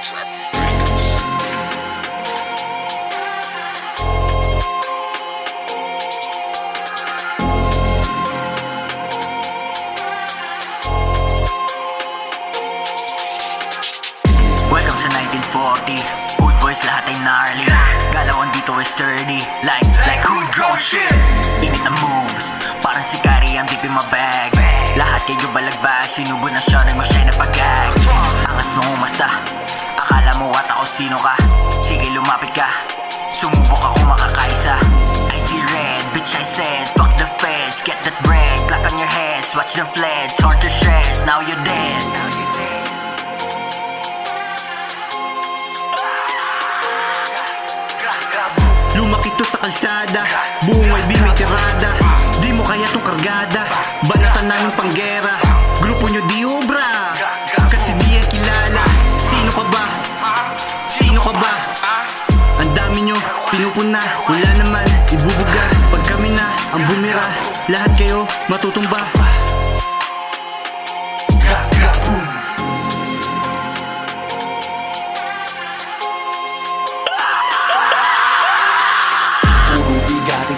Welcome sa 1940, good boys lahat ay gnarly. Galawan dito ay sturdy, like hood grown shit. Init na moves, parang si Kari ang deep in my bag. Lahat kayo balagbag, sinubo na siya, nag-masya na pag-gag. Angas mo umasta, akala mo at ako sino ka. Sige lumapit ka, sumubok ako makakaisa. I see red, bitch I said, fuck the feds. Get that bread, black on your heads. Watch them fled, torn to shreds, now you're dead. Lumaki to sa kalsada, buong ay may tirada. Di mo kaya tong kargada, banatan namin panggera. Grupo nyo di obra, kasi di yan kilala. Sino ka ba? Sino ka ba? Ang dami nyo, pinupuna, wala naman, ibubuga. Pag kami na, ang bumira, lahat kayo matutumba.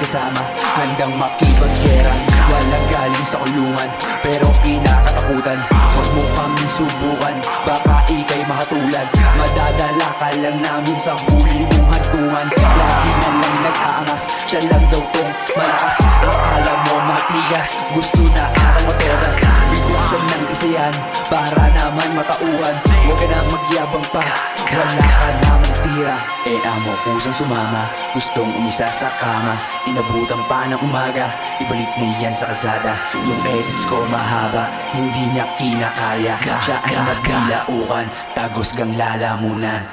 Kasama, handang makipaggera. Walang galing sa kulungan, pero kinakatakutan. Huwag mo kaming subukan, baka ikay makatulad. Madadala ka lang namin sa huli mong hantungan. Lagi na lang nag-aangas, siya lang daw tong malakas. Akala mo matigas, gusto na atang matodas. Bigusan ng isa yan, para naman matauhan. Huwag ka na magyabang pa, wala ka namang tira. Amo pusang sumama, gustong umisa sa kama. Inabutan pa ng umaga, ibalik na yan sa kalsada. Yung edits ko mahaba, hindi niya kinakaya. Siya ay nabilaukan, tagos gang lalamunan.